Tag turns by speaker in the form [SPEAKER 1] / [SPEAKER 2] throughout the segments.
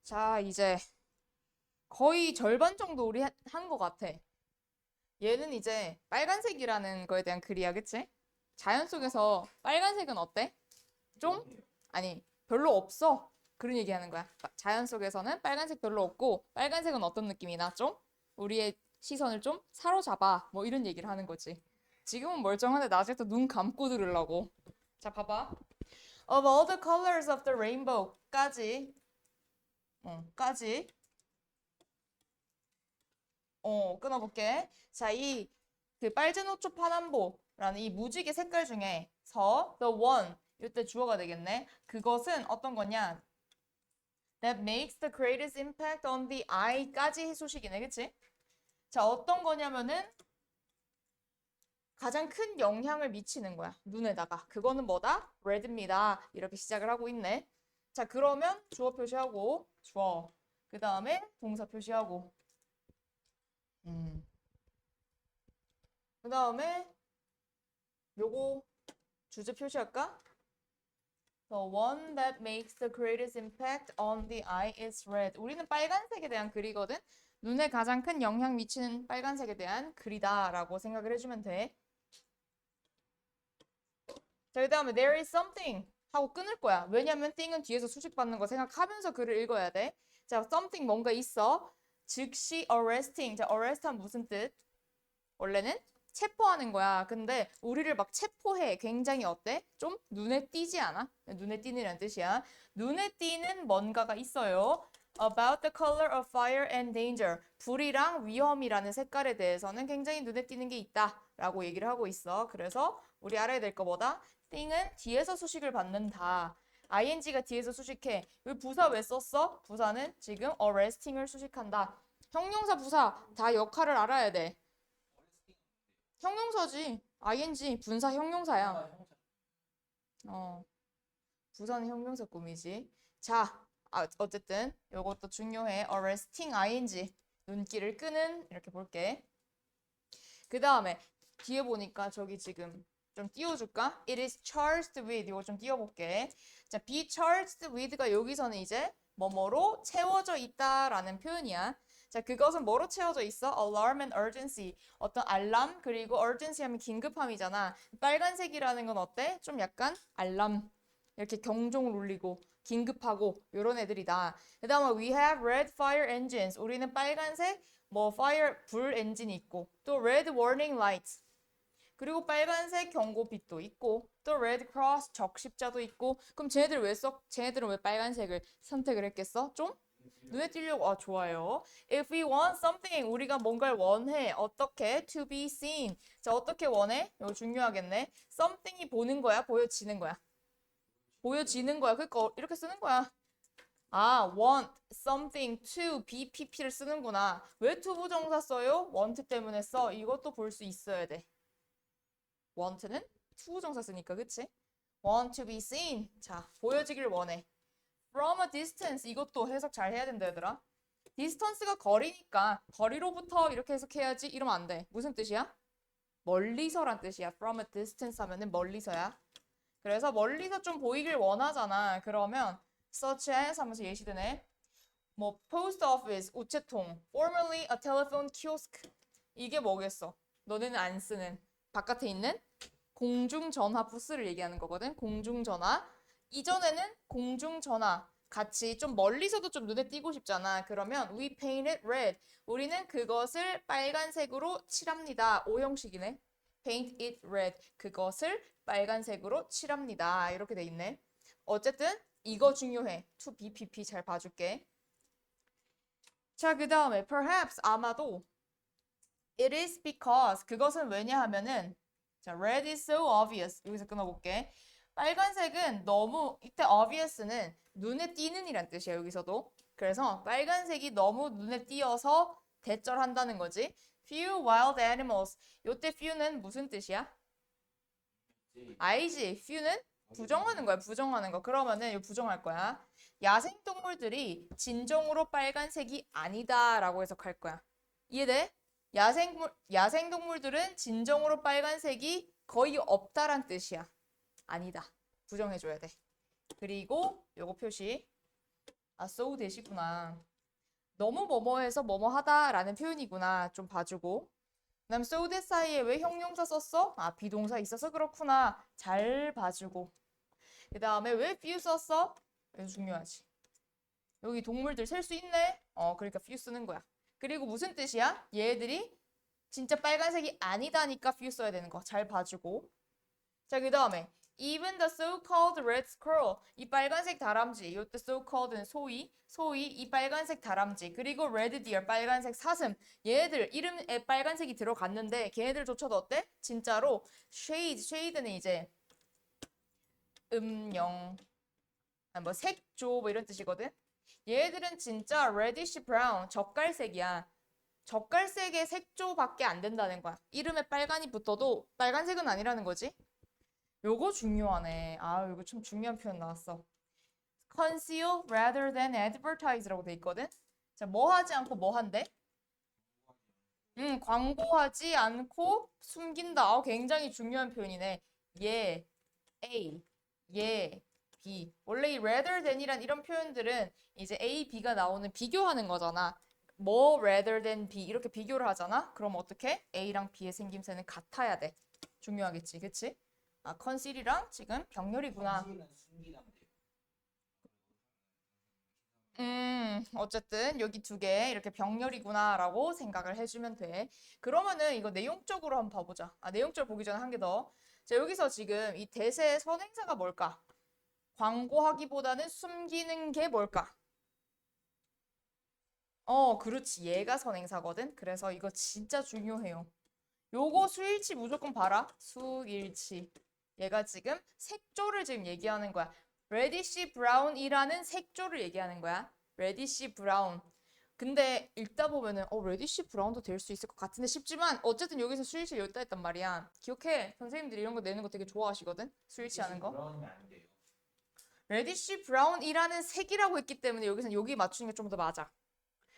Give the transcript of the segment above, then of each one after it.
[SPEAKER 1] 자, 이제 거의 절반 정도 우리 한 것 같아. 얘는 이제 빨간색이라는 거에 대한 글이야, 그치? 자연 속에서 빨간색은 어때? 좀? 아니, 별로 없어. 그런 얘기 하는 거야. 자연 속에서는 빨간색 별로 없고, 빨간색은 어떤 느낌이나 좀? 우리의 시선을 좀 사로잡아. 뭐 이런 얘기를 하는 거지. 지금은 멀쩡한데 나중에 또 눈 감고 들으려고. 자, 봐봐. Of all the colors of the rainbow 까지, 까지 끊어볼게. 자, 이 그 빨주노초 파남보라는 이 무지개 색깔 중에서 the one 이때 주어가 되겠네. 그것은 어떤 거냐? That makes the greatest impact on the eye까지 소식이네, 그치? 자, 어떤 거냐면은 가장 큰 영향을 미치는 거야. 눈에다가. 그거는 뭐다? red입니다. 이렇게 시작을 하고 있네. 자, 그러면 주어 표시하고 주어. 그 다음에 동사 표시하고. 음. 그 다음에 요거 주제 표시할까? The one that makes the greatest impact on the eye is red. 우리는 빨간색에 대한 글이거든. 눈에 가장 큰 영향 미치는 빨간색에 대한 글이다라고 생각을 해주면 돼. 자, 그 다음에 there is something 하고 끊을 거야. 왜냐면 thing은 뒤에서 수식받는 거 생각하면서 글을 읽어야 돼. 자, something 뭔가 있어. 즉시 arresting. 자, arrest한 무슨 뜻? 원래는 체포하는 거야. 근데 우리를 막 체포해. 굉장히 어때? 좀 눈에 띄지 않아? 눈에 띄는 뜻이야. 눈에 띄는 뭔가가 있어요. About the color of fire and danger. 불이랑 위험이라는 색깔에 대해서는 굉장히 눈에 띄는 게 있다. 라고 얘기를 하고 있어. 그래서 우리 알아야 될 거보다 thing은 뒤에서 수식을 받는다. ing가 뒤에서 수식해. 왜 부사 왜 썼어? 부사는 지금 arresting을 수식한다. 형용사 부사 다 역할을 알아야 돼. 형용사지. ing 분사 형용사야. 어, 부사는 형용사 꾸미지. 자, 어쨌든 요것도 중요해. arresting ing 눈길을 끄는 이렇게 볼게. 그 다음에 뒤에 보니까 저기 지금 좀 띄워줄까? It is charged with 이거 좀 띄워볼게. 자, be charged with가 여기서는 이제 뭐뭐로 채워져 있다라는 표현이야. 자, 그것은 뭐로 채워져 있어? Alarm and urgency. 어떤 알람 그리고 urgency 하면 긴급함이잖아. 빨간색이라는 건 어때? 좀 약간 알람 이렇게 경종을 울리고 긴급하고 이런 애들이다. 그 다음에 we have red fire engines. 우리는 빨간색 뭐 fire 불 엔진이 있고 또 red warning lights. 그리고 빨간색 경고빛도 있고 또 red cross 적십자도 있고 그럼 쟤네들 왜 써? 쟤네들은 왜 빨간색을 선택을 했겠어? 좀 눈에 띄려고 좋아요. If we want something 우리가 뭔가를 원해 어떻게 to be seen 자 어떻게 원해? 이거 중요하겠네. something이 보는 거야 보여지는 거야 보여지는 거야 그러니까 이렇게 쓰는 거야. want something to BPP를 쓰는구나. 왜 to 부정사 써요? want 때문에 써. 이것도 볼 수 있어야 돼. want는 to 부정사 쓰니까 그치? want to be seen. 자, 보여지길 원해. from a distance 이것도 해석 잘 해야 된다 얘들아. distance가 거리니까 거리로부터 이렇게 해석해야지 이러면 안 돼. 무슨 뜻이야? 멀리서란 뜻이야. from a distance 하면은 멀리서야. 그래서 멀리서 좀 보이길 원하잖아. 그러면 such as 하면서 예시드네. 뭐 post office 우체통, formerly a telephone kiosk 이게 뭐겠어? 너네는 안 쓰는 바깥에 있는 공중전화 부스를 얘기하는 거거든. 공중전화. 이전에는 공중전화 같이 좀 멀리서도 좀 눈에 띄고 싶잖아. 그러면 we paint it red. 우리는 그것을 빨간색으로 칠합니다. 오형식이네. paint it red. 그것을 빨간색으로 칠합니다. 이렇게 돼 있네. 어쨌든 이거 중요해. to BPP 잘 봐줄게. 자, 그 다음에 perhaps 아마도 it is because 그것은 왜냐하면은 자, red is so obvious 여기서 끊어볼게. 빨간색은 너무 이때 obvious는 눈에 띄는 이란 뜻이야 여기서도. 그래서 빨간색이 너무 눈에 띄어서 대절한다는 거지. Few wild animals 요때 few는 무슨 뜻이야? 알지? few는 부정하는 거야 부정하는 거. 그러면은 이거 부정할 거야. 야생동물들이 진정으로 빨간색이 아니다 라고 해석할 거야. 이해돼? 야생동물들은 진정으로 빨간색이 거의 없다란 뜻이야. 아니다. 부정해줘야 돼. 그리고 요거 표시. 아, so 대시구나. 너무 뭐뭐해서 뭐뭐하다라는 표현이구나. 좀 봐주고. 그다음 so that 사이에 왜 형용사 썼어? 아, 비동사 있어서 그렇구나. 잘 봐주고. 그다음에 왜 few 썼어? 이거 중요하지. 여기 동물들 셀 수 있네? 그러니까 few 쓰는 거야. 그리고 무슨 뜻이야? 얘들이 진짜 빨간색이 아니다니까 few 써야 되는 거. 잘 봐주고. 자, 그다음에 even the so-called red squirrel, 이 빨간색 다람쥐, 이때 so-called는 소위 이 빨간색 다람쥐, 그리고 red deer, 빨간색 사슴, 얘들 이름에 빨간색이 들어갔는데 걔네들조차도 어때? 진짜로 shade는 이제 음영, 뭐 색조 뭐 이런 뜻이거든. 얘들은 진짜 reddish brown, 젓갈색이야. 젓갈색의 색조밖에 안 된다는 거야. 이름에 빨간이 붙어도 빨간색은 아니라는 거지. 요거 중요하네. 아, 요거 참 중요한 표현 나왔어. conceal rather than advertise라고 돼 있거든. 자, 뭐 하지 않고 뭐 한대? 광고하지 않고 숨긴다. 굉장히 중요한 표현이네. 예, A, 예, B. 원래 이 rather than이란 이런 표현들은 이제 A, B가 나오는 비교하는 거잖아. 뭐 rather than B 이렇게 비교를 하잖아. 그럼 어떻게? A랑 B의 생김새는 같아야 돼. 중요하겠지, 그치? 아, 컨실이랑 지금 병렬이구나. 어쨌든 여기 두 개 이렇게 병렬이구나라고 생각을 해주면 돼. 그러면은 이거 내용적으로 한번 봐보자. 아, 내용적으로 보기 전에 한 개 더. 자, 여기서 지금 이 대세의 선행사가 뭘까? 광고하기보다는 숨기는 게 뭘까? 그렇지. 얘가 선행사거든. 그래서 이거 진짜 중요해요. 요거 수일치 무조건 봐라. 수일치. 얘가 지금 색조를 지금 얘기하는 거야. reddish brown이라는 색조를 얘기하는 거야. reddish brown. 근데 읽다 보면은 reddish brown도 될 수 있을 것 같은데 싶지만 어쨌든 여기서 수일치 여기다 했단 말이야. 기억해. 선생님들이 이런 거 내는 거 되게 좋아하시거든. 수일치 하는 거. reddish brown이라는 색이라고 했기 때문에 여기서 여기 맞추는 게 좀 더 맞아.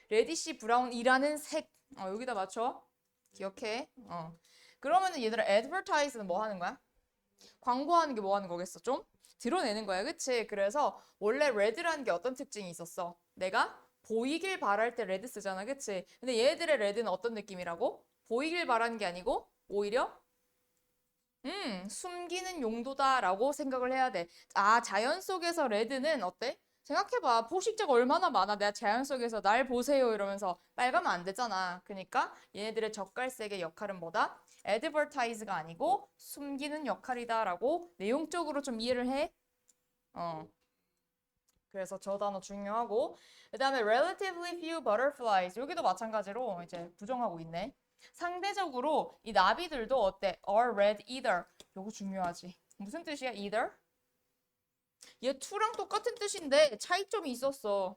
[SPEAKER 1] reddish brown이라는 색. 여기다 맞춰. 기억해. 그러면은 얘들아 advertise는 뭐 하는 거야? 광고하는 게 뭐 하는 거겠어? 좀 드러내는 거야. 그치? 그래서 원래 red라는 게 어떤 특징이 있었어? 내가 보이길 바랄 때 red 쓰잖아. 그치? 근데 얘들의 red는 어떤 느낌이라고? 보이길 바라는 게 아니고 오히려 숨기는 용도다라고 생각을 해야 돼. 아, 자연 속에서 red는 어때? 생각해봐. 포식자가 얼마나 많아. 내가 자연 속에서 날 보세요 이러면서 빨가면 안 되잖아. 그러니까 얘네들의 젓갈색의 역할은 뭐다? advertise가 아니고 숨기는 역할이다라고 내용적으로 좀 이해를 해? 어. 그래서 저 단어 중요하고 그다음에 relatively few butterflies 여기도 마찬가지로 이제 부정하고 있네. 상대적으로 이 나비들도 어때? are red either. 요거 중요하지. 무슨 뜻이야? either? 얘 to랑 똑같은 뜻인데 차이점이 있었어.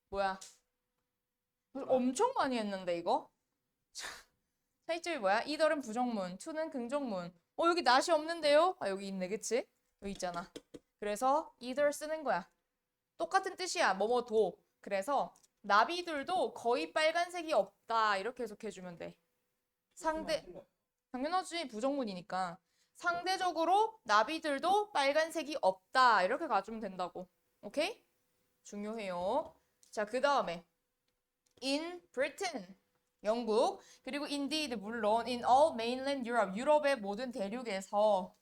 [SPEAKER 1] 뭐야? 엄청 많이 했는데 이거? 차이점이 뭐야? either은 부정문, to는 긍정문. 여기 not이 없는데요? 아, 여기 있네, 그치? 여기 있잖아. 그래서 either 쓰는 거야. 똑같은 뜻이야. 뭐뭐도. 그래서 나비들도 거의 빨간색이 없다. 이렇게 해석해주면 돼. 당연하지. 부정문이니까. 상대적으로 나비들도 빨간색이 없다. 이렇게 가주면 된다고. 오케이? 중요해요. 자, 그 다음에 in Britain, 영국, 그리고 indeed, 물론 in all mainland Europe, 유럽의 모든 대륙에서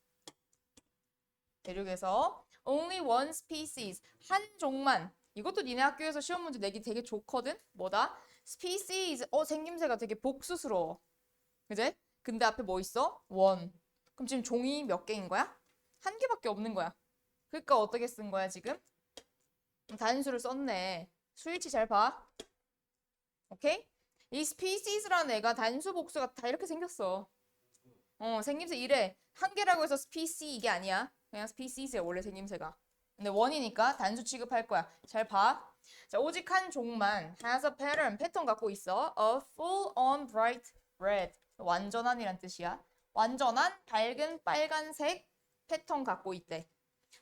[SPEAKER 1] only one species, 한 종만. 이것도 니네 학교에서 시험 문제 내기 되게 좋거든? 뭐다? species, 생김새가 되게 복수스러워. 그제? 근데 앞에 뭐 있어? one. 그럼 지금 종이 몇 개인 거야? 한 개밖에 없는 거야. 그러니까 어떻게 쓴 거야, 지금? 단수를 썼네. 수일치 잘 봐. 오케이? 이 species라는 애가 단수 복수가 다 이렇게 생겼어. 생김새 이래. 한 개라고 해서 species 이게 아니야. 그냥 species야 원래 생김새가. 근데 원이니까 단수 취급할 거야. 잘 봐. 자, 오직 한 종만 has a pattern, 패턴 갖고 있어. A full on bright red. 완전한이란 뜻이야. 완전한 밝은 빨간색 패턴 갖고 있대.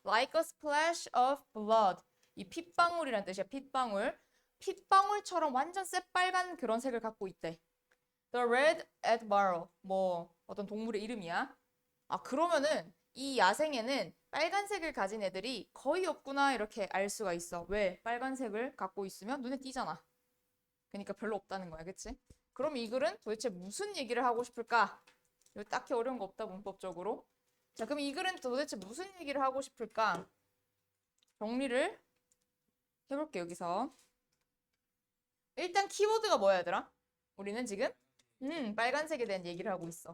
[SPEAKER 1] Like a splash of blood. 이 핏방울이란 뜻이야. 핏방울. 핏방울처럼 완전 새빨간 그런 색을 갖고 있대. The red admiral. 뭐 어떤 동물의 이름이야. 아, 그러면은 이 야생에는 빨간색을 가진 애들이 거의 없구나 이렇게 알 수가 있어. 왜? 빨간색을 갖고 있으면 눈에 띄잖아. 그러니까 별로 없다는 거야, 그치? 그럼 이 글은 도대체 무슨 얘기를 하고 싶을까? 이거 딱히 어려운 거 없다, 문법적으로. 자, 그럼 이 글은 도대체 무슨 얘기를 하고 싶을까? 정리를 해볼게, 여기서. 일단 키워드가 뭐야, 얘들아? 우리는 지금 빨간색에 대한 얘기를 하고 있어.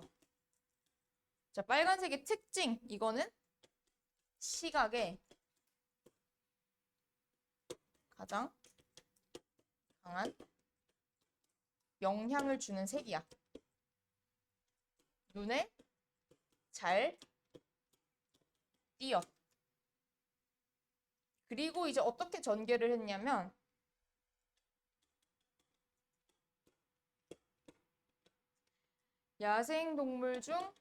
[SPEAKER 1] 자, 빨간색의 특징. 이거는 시각에 가장 강한 영향을 주는 색이야. 눈에 잘 띄어. 그리고 이제 어떻게 전개를 했냐면 야생동물 중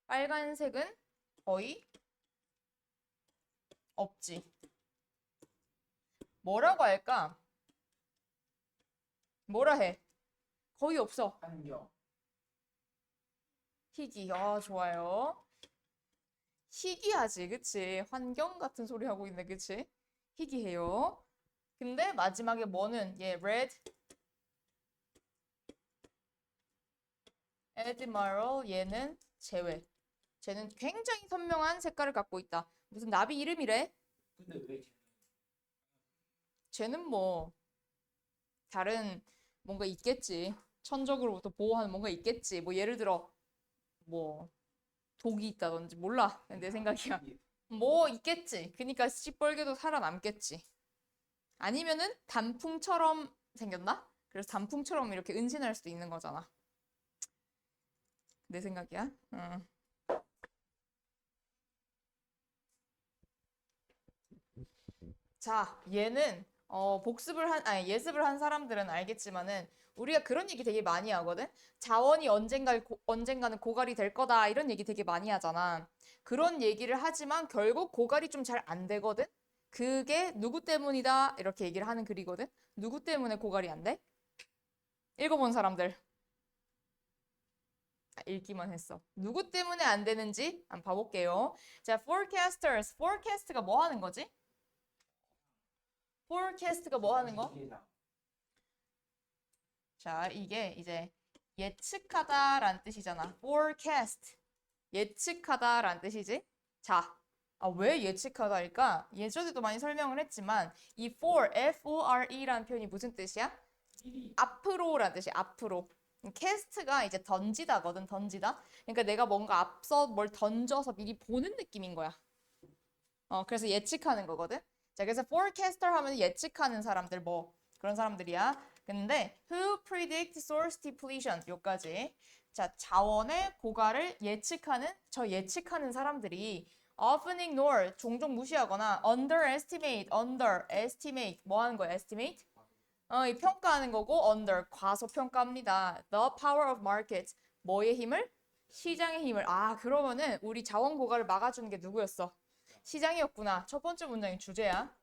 [SPEAKER 1] 빨간색은 거의 없지. 뭐라고 할까? 뭐라 해? 거의 없어.
[SPEAKER 2] 환경.
[SPEAKER 1] 희귀. 아, 좋아요. 희귀하지, 그치? 환경 같은 소리 하고 있네, 그치? 희귀해요. 근데 마지막에 뭐는 얘 red admiral 얘는 제외. 쟤는 굉장히 선명한 색깔을 갖고 있다. 무슨 나비 이름이래?
[SPEAKER 2] 근데 왜
[SPEAKER 1] 쟤는 뭐 다른 뭔가 있겠지. 천적으로부터 보호하는 뭔가 있겠지. 뭐 예를 들어 뭐 독이 있다든지 몰라. 내 생각이야. 뭐 있겠지. 그러니까 시뻘개도 살아남겠지. 아니면은 단풍처럼 생겼나? 그래서 단풍처럼 이렇게 은신할 수도 있는 거잖아. 내 생각이야. 응. 자, 얘는 예습을 한 사람들은 알겠지만은 우리가 그런 얘기 되게 많이 하거든. 자원이 언젠가는 고갈이 될 거다 이런 얘기 되게 많이 하잖아. 그런 얘기를 하지만 결국 고갈이 좀 잘 안 되거든. 그게 누구 때문이다 이렇게 얘기를 하는 글이거든. 누구 때문에 고갈이 안 돼? 읽어본 사람들. 읽기만 했어. 누구 때문에 안 되는지 한번 봐볼게요. 자, forecasters. forecast가 뭐 하는 거지? forecast가 뭐 하는 거? 자, 이게 이제 예측하다라는 뜻이잖아. forecast. 예측하다라는 뜻이지? 자, 왜 예측하다일까? 예전에도 많이 설명을 했지만 이 for, F-O-R-E라는 표현이 무슨 뜻이야? 앞으로라는 뜻이야. 앞으로. 캐스트가 이제 던지다거든, 던지다. 그러니까 내가 뭔가 앞서 뭘 던져서 미리 보는 느낌인 거야. 그래서 예측하는 거거든. 자, 그래서 forecaster 하면 예측하는 사람들 뭐 그런 사람들이야. 근데 who predict source depletion 요까지. 자, 자원의 고갈을 예측하는 사람들이 often ignore 종종 무시하거나 underestimate 뭐 하는 거야? estimate? 이 평가하는 거고 under 과소평가합니다. The power of markets 뭐의 힘을? 시장의 힘을. 그러면은 우리 자원 고갈을 막아주는 게 누구였어? 시장이었구나. 첫 번째 문장이 주제야.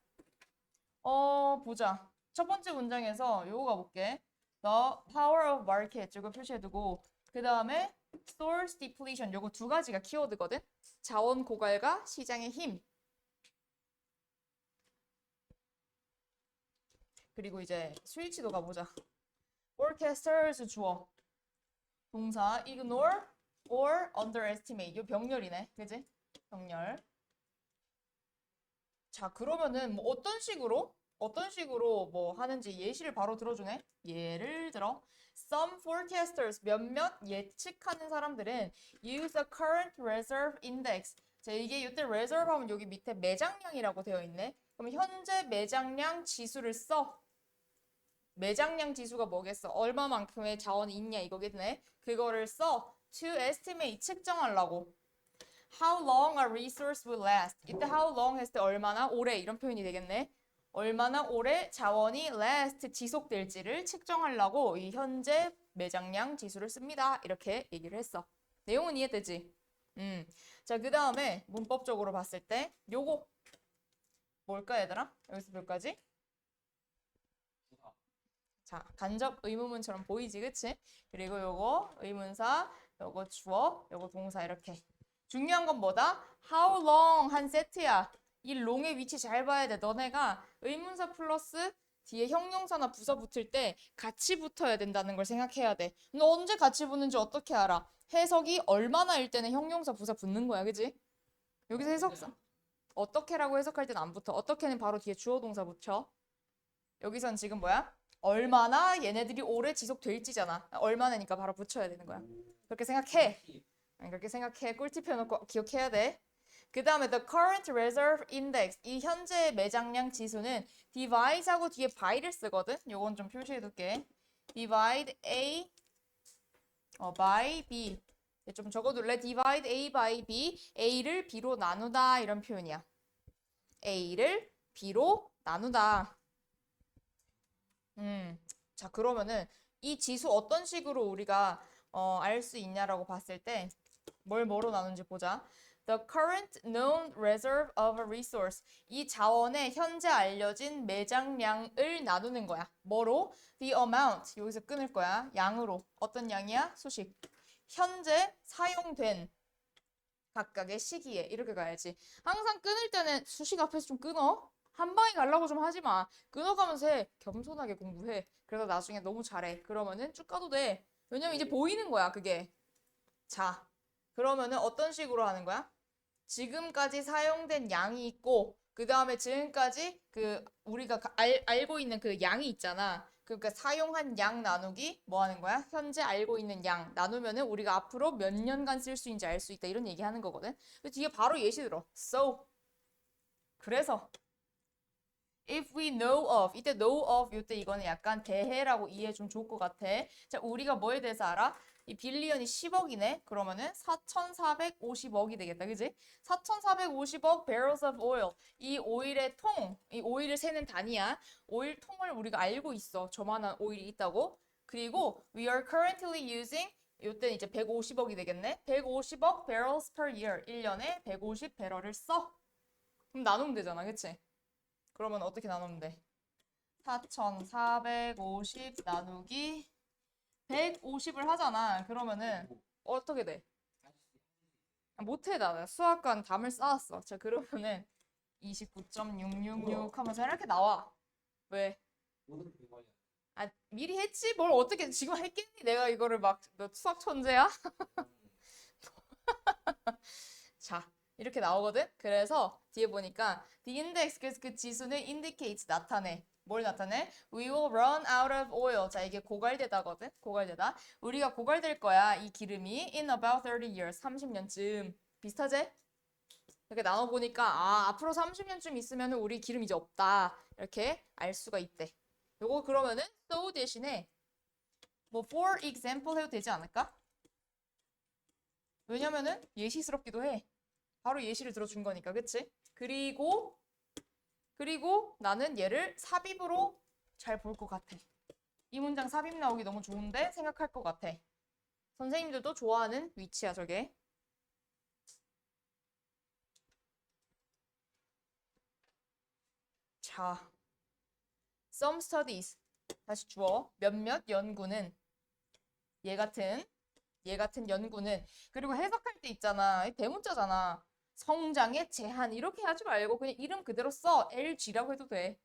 [SPEAKER 1] 보자. 첫 번째 문장에서 요거 가볼게. The power of market 이거 표시해두고 그 다음에 source depletion 요거 두 가지가 키워드거든. 자원 고갈과 시장의 힘. 그리고 이제 스위치도 가보자. forecasters 주어. 동사 ignore or underestimate. 요 병렬이네. 그지? 병렬. 자, 그러면은 뭐 어떤 식으로 뭐 하는지 예시를 바로 들어주네. 예를 들어 some forecasters 몇몇 예측하는 사람들은 use the current reserve index. 자, 이게 이때 reserve 하면 여기 밑에 매장량이라고 되어 있네. 그럼 현재 매장량 지수를 써. 매장량 지수가 뭐겠어? 얼마만큼의 자원이 있냐 이거겠네. 그거를 써 to estimate 측정하려고. How long a resource will last. 이때 how long 했을 때 얼마나 오래 이런 표현이 되겠네. 얼마나 오래 자원이 last 지속될지를 측정하려고 이 현재 매장량 지수를 씁니다. 이렇게 얘기를 했어. 내용은 이해되지? 자, 그 다음에 문법적으로 봤을 때 요거 뭘까 얘들아? 여기서 몇까지? 자, 간접 의문문처럼 보이지, 그치? 그리고 요거 의문사 요거 주어, 요거 동사 이렇게. 중요한 건 뭐다? How long 한 세트야. 이 long의 위치 잘 봐야 돼. 너네가 의문사 플러스 뒤에 형용사나 부사 붙을 때 같이 붙어야 된다는 걸 생각해야 돼. 너 언제 같이 붙는지 어떻게 알아? 해석이 얼마나일 때는 형용사 부사 붙는 거야, 그지? 여기서 해석사 어떻게라고 해석할 때는 안 붙어. 어떻게는 바로 뒤에 주어 동사 붙여. 여기선 지금 뭐야? 얼마나 얘네들이 오래 지속될지잖아. 얼마나니까 바로 붙여야 되는 거야. 그렇게 생각해. 그렇게 생각해. 꿀팁 해놓고 기억해야 돼. 그 다음에 the current reserve index 이 현재 매장량 지수는 divide하고 뒤에 by를 쓰거든. 요건 좀 표시해둘게. divide A by B 좀 적어둘래? divide A by B A를 B로 나누다 이런 표현이야. A를 B로 나누다. 자 그러면은 이 지수 어떤 식으로 우리가 알 수 있냐라고 봤을 때 뭘 뭐로 나누는지 보자. The current known reserve of a resource. 이 자원의 현재 알려진 매장량을 나누는 거야. 뭐로? The amount. 여기서 끊을 거야. 양으로. 어떤 양이야? 수식. 현재 사용된 각각의 시기에 이렇게 가야지. 항상 끊을 때는 수식 앞에서 좀 끊어. 한 방에 가려고 좀 하지 마. 끊어가면서 해. 겸손하게 공부해. 그래서 나중에 너무 잘해. 그러면은 쭉 가도 돼. 왜냐면 이제 보이는 거야, 그게. 자, 그러면은 어떤 식으로 하는 거야? 지금까지 사용된 양이 있고, 그 다음에 지금까지 우리가 알고 있는 그 양이 있잖아. 그러니까 사용한 양 나누기 뭐 하는 거야? 현재 알고 있는 양 나누면은 우리가 앞으로 몇 년간 쓸 수 있는지 알 수 있다. 이런 얘기 하는 거거든. 뒤에 바로 예시 들어. So. 그래서 if we know of 이때 know of 이때 이거는 약간 대해라고 이해해 주면 좋을 것 같아. 자, 우리가 뭐에 대해서 알아? 이 빌리언이 10억이네. 그러면은 4,450억이 되겠다. 그지? 4,450억 barrels of oil. 이 오일의 통, 이 오일을 세는 단위야. 오일 통을 우리가 알고 있어. 저만한 오일이 있다고. 그리고 we are currently using 이때는 이제 150억이 되겠네. 150억 barrels per year. 1년에 150 배럴을 써. 그럼 나누면 되잖아. 그치? 그러면 어떻게 나누면 돼? 4,450 나누기 150을 하잖아. 그러면은 어떻게 돼? 못해 나 수학관 담을 쌓았어. 자 그러면은 29.666 하면서 이렇게 나와. 왜? 아 미리 했지? 뭘 어떻게 지금 했겠니? 내가 이거를 막 너 수학 천재야? 자 이렇게 나오거든? 그래서 뒤에 보니까 the index 그래서 그 지수는 indicates 나타내. 뭘 나타내? We will run out of oil. 자, 이게 고갈되다거든? 고갈되다. 우리가 고갈될 거야. 이 기름이 in about 30 years. 30년쯤. 비슷하지? 이렇게 나눠보니까 아, 앞으로 30년쯤 있으면 우리 기름 이제 없다. 이렇게 알 수가 있대. 요거 그러면은 so 대신에 뭐 for example 해도 되지 않을까? 왜냐면은 예시스럽기도 해. 바로 예시를 들어준 거니까, 그치? 그리고 나는 얘를 삽입으로 잘 볼 것 같아. 이 문장 삽입 나오기 너무 좋은데 생각할 것 같아. 선생님들도 좋아하는 위치야, 저게. 자, some studies. 다시 주어. 몇몇 연구는 얘 같은 연구는 그리고 해석할 때 있잖아. 대문자잖아. 성장의 제한 이렇게 하지 말고 그냥 이름 그대로 써. LG라고 해도 돼.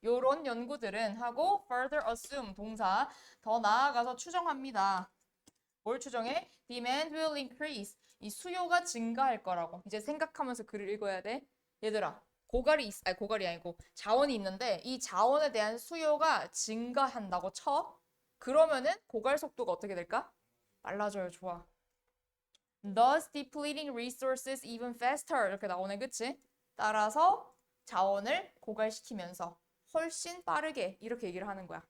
[SPEAKER 1] 요런 연구들은 하고 further assume 동사 더 나아가서 추정합니다. 뭘 추정해? Demand will increase. 이 수요가 증가할 거라고. 이제 생각하면서 글을 읽어야 돼. 얘들아. 고갈이 아니고 자원이 있는데 이 자원에 대한 수요가 증가한다고 쳐. 그러면은 고갈 속도가 어떻게 될까? 빨라져요. 좋아. Thus depleting resources even faster 이렇게 나오네. 그치? 따라서 자원을 고갈시키면서 훨씬 빠르게 이렇게 얘기를 하는 거야.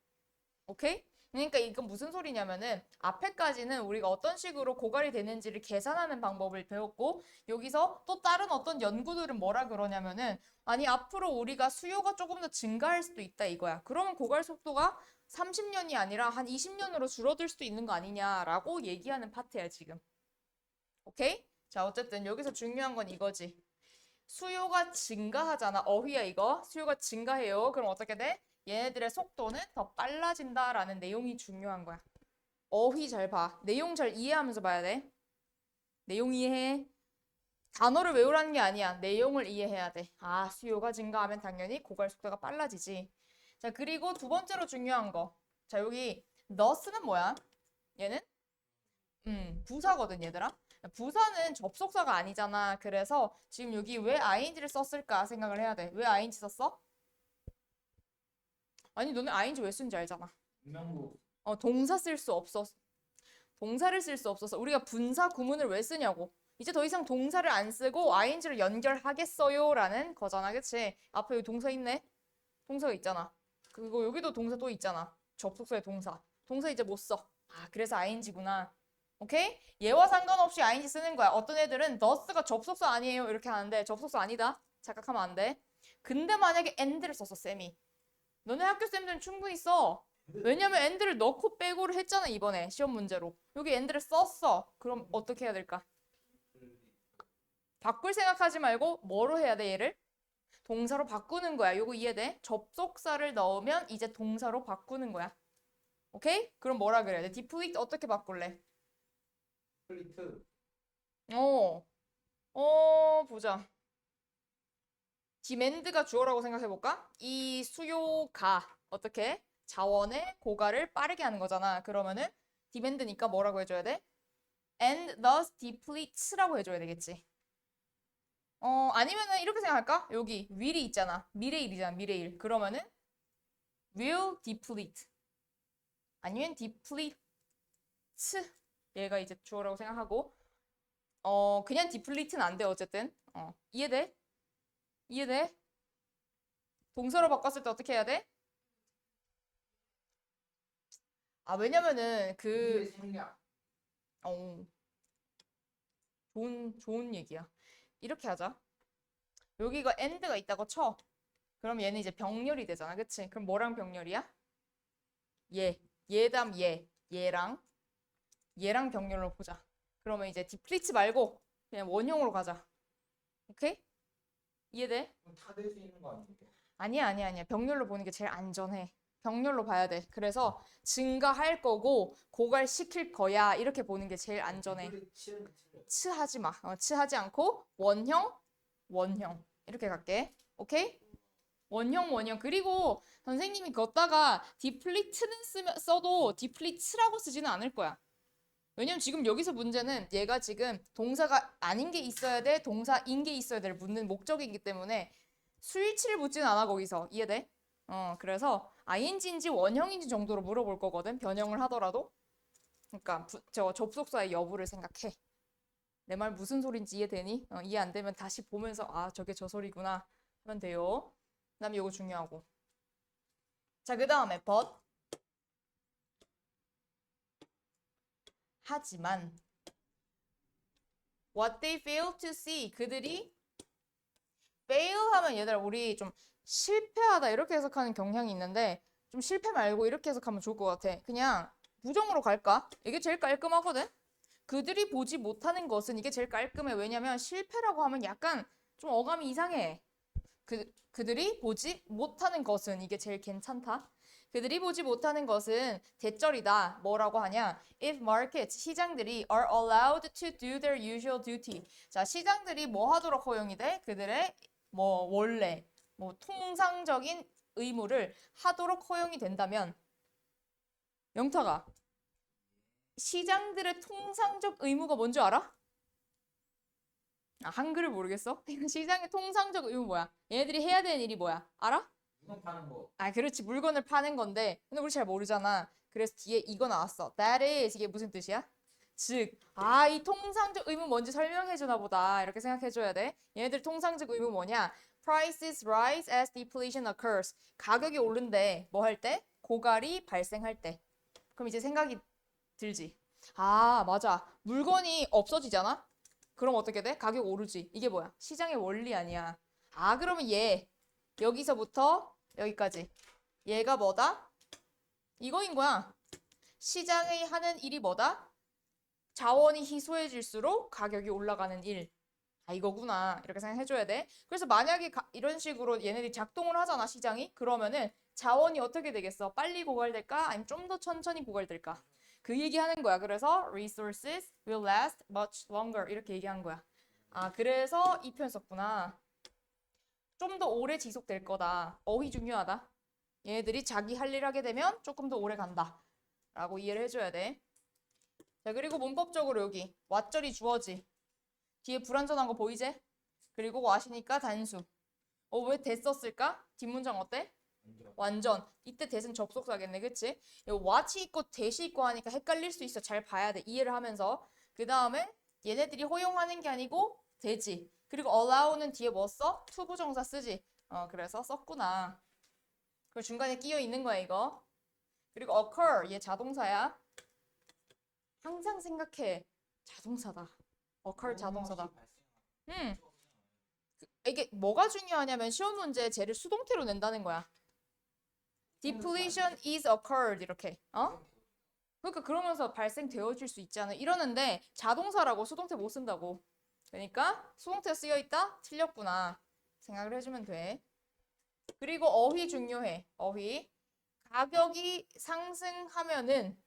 [SPEAKER 1] 오케이? 그러니까 이건 무슨 소리냐면은 앞에까지는 우리가 어떤 식으로 고갈이 되는지를 계산하는 방법을 배웠고 여기서 또 다른 어떤 연구들은 뭐라 그러냐면은 아니 앞으로 우리가 수요가 조금 더 증가할 수도 있다 이거야. 그러면 고갈 속도가 30년이 아니라 한 20년으로 줄어들 수도 있는 거 아니냐라고 얘기하는 파트야 지금. 오케이? 자 어쨌든 여기서 중요한 건 이거지. 수요가 증가하잖아. 어휘야 이거. 수요가 증가해요. 그럼 어떻게 돼? 얘네들의 속도는 더 빨라진다라는 내용이 중요한 거야. 어휘 잘 봐. 내용 잘 이해하면서 봐야 돼. 내용 이해해. 단어를 외우라는 게 아니야. 내용을 이해해야 돼. 아, 수요가 증가하면 당연히 고갈 속도가 빨라지지. 자, 그리고 두 번째로 중요한 거. 자, 여기 thus는 뭐야? 얘는? 부사거든, 얘들아. 부사는 접속사가 아니잖아. 그래서 지금 여기 왜 ing를 썼을까 생각을 해야 돼. 왜 ing 썼어? 아니, 너네 ing 왜 쓴지 알잖아.
[SPEAKER 2] 분명도
[SPEAKER 1] 동사 쓸 수 없었어. 동사를 쓸 수 없어서 우리가 분사 구문을 왜 쓰냐고. 이제 더 이상 동사를 안 쓰고 ing를 연결하겠어요 라는 거잖아. 그치? 앞에 여기 동사 있네. 동사가 있잖아. 그리고 여기도 동사 또 있잖아. 접속사의 동사. 동사 이제 못 써. 아, 그래서 ing구나. 오케이? 얘와 상관없이 ing 쓰는 거야. 어떤 애들은 thus가 접속사 아니에요 이렇게 하는데 접속사 아니다. 착각하면 안 돼. 근데 만약에 and를 썼어, 쌤이. 너네 학교 쌤들은 충분히 써. 왜냐면 and를 넣고 빼고를 했잖아, 이번에 시험 문제로. 여기 and를 썼어. 그럼 어떻게 해야 될까? 바꿀 생각하지 말고 뭐로 해야 돼, 얘를? 동사로 바꾸는 거야. 요거 이해돼? 접속사를 넣으면 이제 동사로 바꾸는 거야. 오케이? 그럼 뭐라 그래야 돼? deplete 어떻게 바꿀래?
[SPEAKER 2] 플리트
[SPEAKER 1] 보자. demand가 주어라고 생각해볼까? 이 수요가 어떻게? 자원의 고갈을 빠르게 하는 거잖아. 그러면은 demand니까 뭐라고 해줘야 돼? and thus depletes라고 해줘야 되겠지. 아니면은 이렇게 생각할까? 여기 will이 있잖아. 미래일이잖아. 미래일. 그러면은 will deplete. 아니면 deplete. 얘가 이제 주어라고 생각하고 그냥 deplete는 안 돼. 어쨌든. 이해돼? 이해돼? 동사로 바꿨을 때 어떻게 해야 돼? 아, 왜냐면은
[SPEAKER 2] 이게 생략
[SPEAKER 1] 어, 좋은 얘기야. 이렇게 하자. 여기가 and가 있다고 쳐. 그럼 얘는 이제 병렬이 되잖아. 그치? 그럼 뭐랑 병렬이야? 얘 다음 얘랑 병렬로 보자. 그러면 이제 디플리트 말고 그냥 원형으로 가자. 오케이? 이해돼?
[SPEAKER 2] 다될 수 있는 거
[SPEAKER 1] 아니야. 병렬로 보는 게 제일 안전해. 병렬로 봐야 돼. 그래서 증가할 거고 고갈시킬 거야. 이렇게 보는 게 제일 안전해. 치하지 마. 치하지 않고 원형. 이렇게 갈게. 오케이? 원형. 그리고 선생님이 걷다가 디플리트는 써도 디플리트라고 쓰지는 않을 거야. 왜냐면 지금 여기서 문제는 얘가 지금 동사가 아닌 게 있어야 돼, 동사인 게 있어야 돼를 묻는 목적이기 때문에 수일치를 묻지는 않아, 거기서. 이해돼? 그래서 ing인지 원형인지 정도로 물어볼 거거든, 변형을 하더라도. 그러니까 저 접속사의 여부를 생각해. 내 말 무슨 소린지 이해되니? 이해 안 되면 다시 보면서 아, 저게 저 소리구나 하면 돼요. 그다음에 이거 중요하고. 자, 그 다음에 but. 하지만 what they fail to see, 그들이 fail 하면 얘들아 우리 좀 실패하다 이렇게 해석하는 경향이 있는데 좀 실패 말고 이렇게 해석하면 좋을 것 같아. 그냥 부정으로 갈까? 이게 제일 깔끔하거든? 그들이 보지 못하는 것은, 이게 제일 깔끔해. 왜냐면 실패라고 하면 약간 좀 어감이 이상해. 그들이 보지 못하는 것은, 이게 제일 괜찮다. 그들이 보지 못하는 것은 대절이다. 뭐라고 하냐? If markets, 시장들이 are allowed to do their usual duty. 자, 시장들이 뭐 하도록 허용이 돼? 그들의 원래 통상적인 의무를 하도록 허용이 된다면, 영탁아, 시장들의 통상적 의무가 뭔지 알아? 한글을 모르겠어? 시장의 통상적 의무 뭐야? 얘네들이 해야 되는 일이 뭐야? 알아?
[SPEAKER 2] 물건 파는 거
[SPEAKER 1] 그렇지. 물건을 파는 건데. 근데 우리 잘 모르잖아. 그래서 뒤에 이거 나왔어. That is. 이게 무슨 뜻이야? 즉, 이 통상적 의무 뭔지 설명해 주나 보다. 이렇게 생각해 줘야 돼. 얘네들 통상적 의무 뭐냐? Prices rise as deflation occurs. 가격이 오른대. 뭐 할 때? 고갈이 발생할 때. 그럼 이제 생각이 들지. 맞아. 물건이 없어지잖아? 그럼 어떻게 돼? 가격 오르지. 이게 뭐야? 시장의 원리 아니야. 그러면 여기서부터 여기까지. 얘가 뭐다? 이거인 거야. 시장의 하는 일이 뭐다? 자원이 희소해질수록 가격이 올라가는 일. 이거구나. 이렇게 생각해줘야 돼. 그래서 만약에 이런 식으로 얘네들이 작동을 하잖아, 시장이. 그러면은 자원이 어떻게 되겠어? 빨리 고갈될까? 아니면 좀 더 천천히 고갈될까? 그 얘기하는 거야. 그래서 resources will last much longer 이렇게 얘기한 거야. 아, 그래서 이 표현 썼구나. 좀 더 오래 지속될 거다. 어휘 중요하다. 얘네들이 자기 할 일 하게 되면 조금 더 오래 간다. 라고 이해를 해줘야 돼. 자, 그리고 문법적으로 여기 왓절이 주어지. 뒤에 불완전한 거 보이지? 그리고 what이니까 단수. 왜 됐었을까? 뒷문장 어때? 완전. 이때 대신 접속사겠네, 그치? 이거 what이 있고 that이 있고 하니까 헷갈릴 수 있어. 잘 봐야 돼. 이해를 하면서. 그 다음에 얘네들이 허용하는 게 아니고 되지. 그리고 allow는 뒤에 뭐 써? 투부정사 쓰지. 그래서 썼구나. 그 중간에 끼어 있는 거야, 이거. 그리고 occur, 얘 자동사야. 항상 생각해. 자동사다. occur 자동사다. 이게 뭐가 중요하냐면 시험 문제에 쟤를 수동태로 낸다는 거야. Depletion is occurred 이렇게. 그러니까 그러면서 발생되어질 수 있지 않아. 이러는데 자동사라고 수동태 못 쓴다고. 그러니까 수동태 쓰여 있다? 틀렸구나. 생각을 해주면 돼. 그리고 어휘 중요해. 어휘. 가격이 상승하면은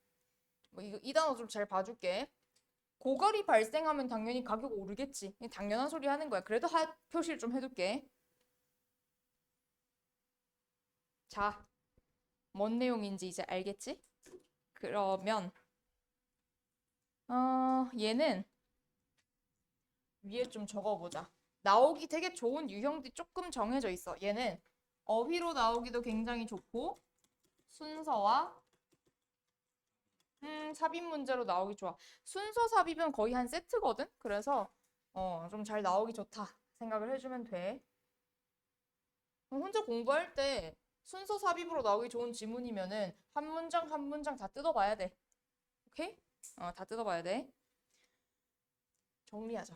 [SPEAKER 1] 뭐 이 단어 좀 잘 봐줄게. 고갈이 발생하면 당연히 가격 오르겠지. 당연한 소리 하는 거야. 그래도 표시를 좀 해둘게. 자, 뭔 내용인지 이제 알겠지? 그러면 얘는 위에 좀 적어보자. 나오기 되게 좋은 유형들이 조금 정해져 있어. 얘는 어휘로 나오기도 굉장히 좋고 순서와 삽입 문제로 나오기 좋아. 순서 삽입은 거의 한 세트거든? 그래서 좀 잘 나오기 좋다 생각을 해주면 돼. 혼자 공부할 때 순서 삽입으로 나오기 좋은 지문이면은 한 문장 한 문장 다 뜯어봐야 돼. 오케이? 다 뜯어봐야 돼. 정리하자.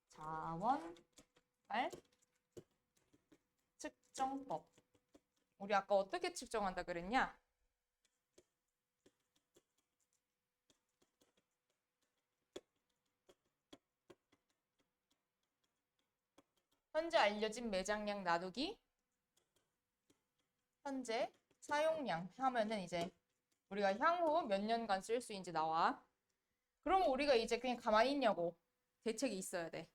[SPEAKER 1] 자원, 말, 측정법. 우리 아까 어떻게 측정한다 그랬냐? 현재 알려진 매장량 나누기 현재 사용량 하면은 이제 우리가 향후 몇 년간 쓸 수 있는지 나와. 그럼 우리가 이제 그냥 가만히 있냐고. 대책이 있어야 돼.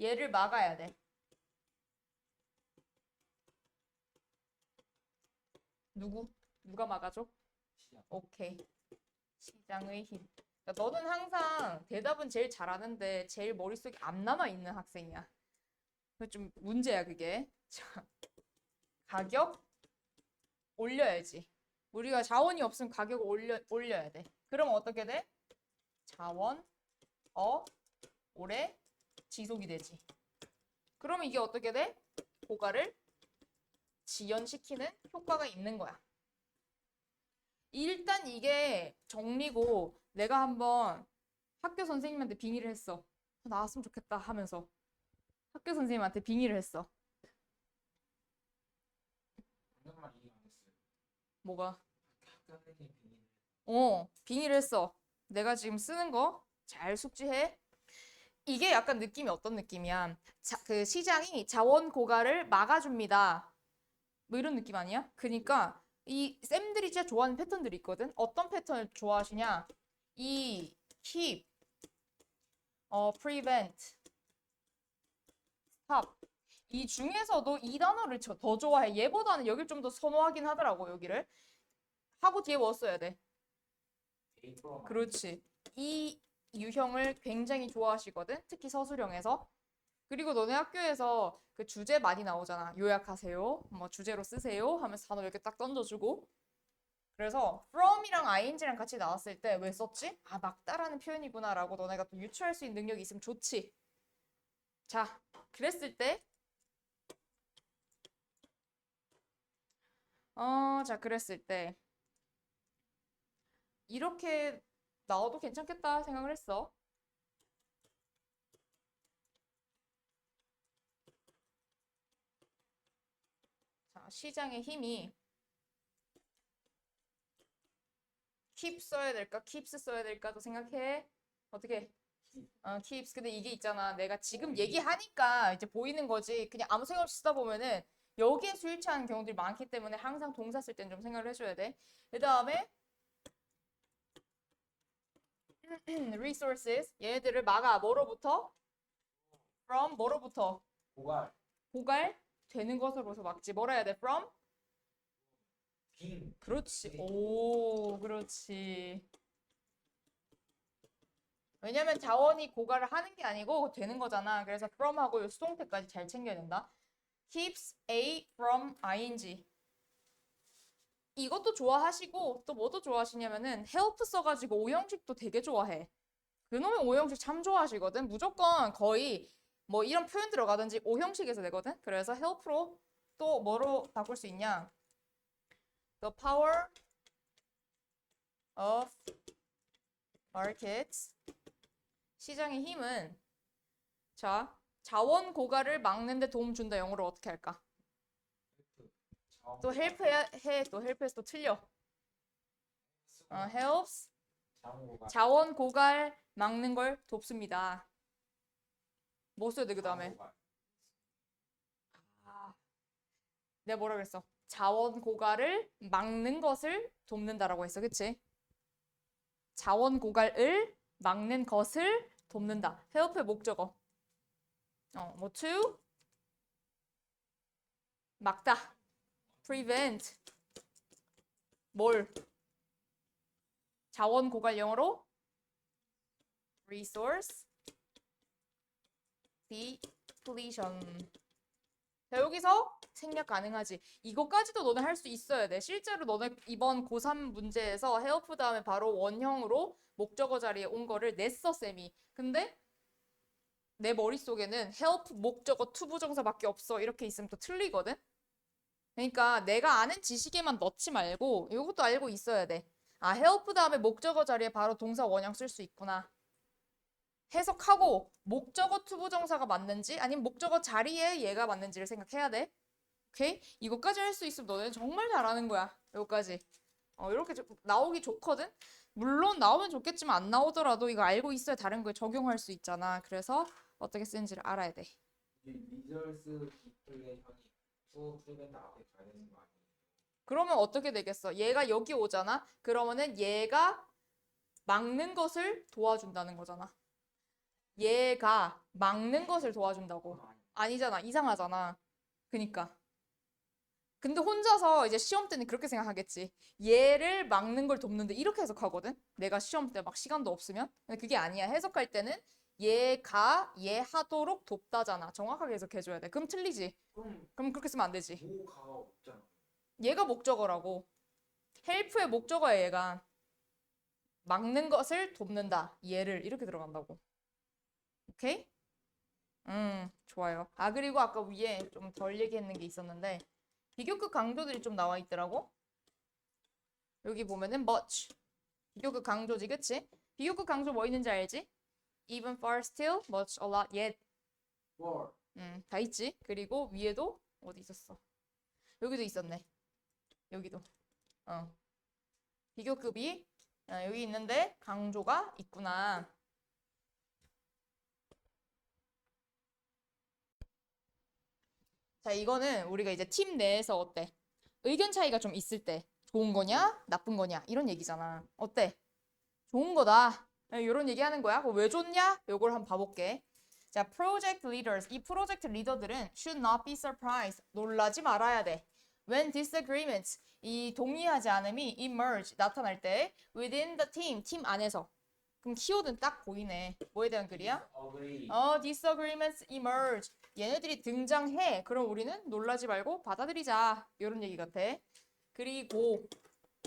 [SPEAKER 1] 얘를 막아야 돼. 누가 막아줘? 오케이. 시장의 힘. 그러니까 너는 항상 대답은 제일 잘하는데 제일 머릿속에 안 남아있는 학생이야. 좀 문제야 그게. 자, 가격 올려야지. 우리가 자원이 없으면 가격을 올려야 돼. 그럼 어떻게 돼? 자원, 오래 지속이 되지. 그러면 이게 어떻게 돼? 고가를 지연시키는 효과가 있는 거야. 일단 이게 정리고 내가 한번 학교 선생님한테 빙의를 했어. 나왔으면 좋겠다 하면서 학교 선생님한테 빙의를 했어. 뭐가? 빙의를 했어. 내가 지금 쓰는 거 잘 숙지해. 이게 약간 느낌이 어떤 느낌이야? 그 시장이 자원 고갈을 막아줍니다. 뭐 이런 느낌 아니야? 그러니까 이 쌤들이 진짜 좋아하는 패턴들이 있거든. 어떤 패턴을 좋아하시냐? 이 keep, prevent, stop. 이 중에서도 이 단어를 더 좋아해. 얘보다는 여길 좀 더 선호하긴 하더라고. 여기를 하고 뒤에 뭐 써야 돼? 그렇지. 이 유형을 굉장히 좋아하시거든. 특히 서술형에서. 그리고 너네 학교에서 그 주제 많이 나오잖아. 요약하세요. 뭐 주제로 쓰세요. 하면서 단어 이렇게 딱 던져주고. 그래서 from이랑 ing랑 같이 나왔을 때 왜 썼지? 아, 막다라는 표현이구나라고 너네가 또 유추할 수 있는 능력이 있으면 좋지. 자, 그랬을 때 자, 그랬을 때 이렇게 나와도 괜찮겠다 생각을 했어. 자, 시장의 힘이 keep 써야 될까? keeps 써야 될까도 생각해. 어떻게? keeps. 근데 이게 있잖아. 내가 지금 얘기하니까 이제 보이는 거지. 그냥 아무 생각 없이 쓰다 보면은 여기에 수일치하는 경우들이 많기 때문에 항상 동사 쓸 때는 좀 생각을 해줘야 돼. 그 다음에 resources 얘네들을 막아. 뭐로부터? from 뭐로부터?
[SPEAKER 2] 고갈,
[SPEAKER 1] 고갈 되는 것으로서 막지. 뭐라 해야 돼? from?
[SPEAKER 2] 빙,
[SPEAKER 1] 그렇지. 오, 그렇지. 왜냐면 자원이 고갈을 하는 게 아니고 되는 거잖아. 그래서 from하고 요 수동태까지 잘 챙겨야 된다. keeps A from ing. 이것도 좋아하시고 또 뭐도 좋아하시냐면은 help 써가지고 오형식도 되게 좋아해. 그놈의 오형식 참 좋아하시거든. 무조건 거의 뭐 이런 표현 들어가든지 오형식에서 내거든. 그래서 help로 또 뭐로 바꿀 수 있냐? The power of markets. 시장의 힘은 자 자원 고갈을 막는데 도움 준다. 영어로 어떻게 할까? 또 help 해. 또 help에서 또 틀려. helps
[SPEAKER 2] 장고갈,
[SPEAKER 1] 자원 고갈 막는 걸 돕습니다. 뭐 써야 돼 그 다음에?
[SPEAKER 2] 장고갈.
[SPEAKER 1] 내가 뭐라 그랬어? 자원 고갈을 막는 것을 돕는다라고 했어, 그치? 자원 고갈을 막는 것을 돕는다. help의 목적어. 뭐 to 막다. prevent 뭘? 자원 고갈 영어로 resource depletion. 자, 여기서 생략 가능하지. 이거까지도 너네 할 수 있어야 돼. 실제로 너네 이번 고3 문제에서 help 다음에 바로 원형으로 목적어 자리에 온 거를 냈어, 쌤이. 근데 내 머릿속에는 help 목적어 투부정사밖에 없어. 이렇게 있으면 또 틀리거든? 그러니까 내가 아는 지식에만 넣지 말고 이것도 알고 있어야 돼. 아, help 다음에 목적어 자리에 바로 동사 원형 쓸 수 있구나. 해석하고 목적어 투부정사가 맞는지 아니면 목적어 자리에 얘가 맞는지를 생각해야 돼. 오케이? 이거까지 할 수 있으면 너는 정말 잘하는 거야. 이거까지. 이렇게 나오기 좋거든? 물론 나오면 좋겠지만 안 나오더라도 이거 알고 있어야 다른 거에 적용할 수 있잖아. 그래서 어떻게 쓰는지를 알아야 돼.
[SPEAKER 2] 리절스 디플레이션이 또 프리벤트 앞에 가야 되는 거 아니에요?
[SPEAKER 1] 그러면 어떻게 되겠어? 얘가 여기 오잖아? 그러면은 얘가 막는 것을 도와준다는 거잖아. 얘가 막는 것을 도와준다고. 아니잖아. 이상하잖아. 그니까. 근데 혼자서 이제 시험 때는 그렇게 생각하겠지. 얘를 막는 걸 돕는데 이렇게 해석하거든? 내가 시험 때 막 시간도 없으면? 근데 그게 아니야. 해석할 때는 얘가 얘 하도록 돕다잖아. 정확하게 해석해줘야 돼. 그럼 틀리지. 그럼 그렇게 쓰면 안 되지.
[SPEAKER 2] 모가가 없잖아.
[SPEAKER 1] 얘가 목적어라고. 헬프의 목적어야 얘가. 막는 것을 돕는다. 얘를 이렇게 들어간다고. 오케이? 좋아요. 아, 그리고 아까 위에 좀 덜 얘기했는 게 있었는데 비교급 강조들이 좀 나와 있더라고. 여기 보면은 much. 비교급 강조지, 그치? 비교급 강조 뭐 있는지 알지? even, far, still, much, a lot, yet.
[SPEAKER 2] 뭘?
[SPEAKER 1] 다 있지? 그리고 위에도 어디 있었어? 여기도 있었네. 여기도. 비교급이 여기 있는데 강조가 있구나. 자, 이거는 우리가 이제 팀 내에서 어때? 의견 차이가 좀 있을 때 좋은 거냐, 나쁜 거냐 이런 얘기잖아. 어때? 좋은 거다. 이런 얘기 하는 거야. 그럼 왜 좋냐? 요걸 한번 봐볼게. 자, project leaders. 이 프로젝트 리더들은 should not be surprised. 놀라지 말아야 돼. When disagreements. 이 동의하지 않음이 emerge. 나타날 때 within the team. 팀 안에서. 그럼 키워드는 딱 보이네. 뭐에 대한 글이야?
[SPEAKER 2] agree.
[SPEAKER 1] disagreements emerge. 얘네들이 등장해. 그럼 우리는 놀라지 말고 받아들이자. 이런 얘기 같아. 그리고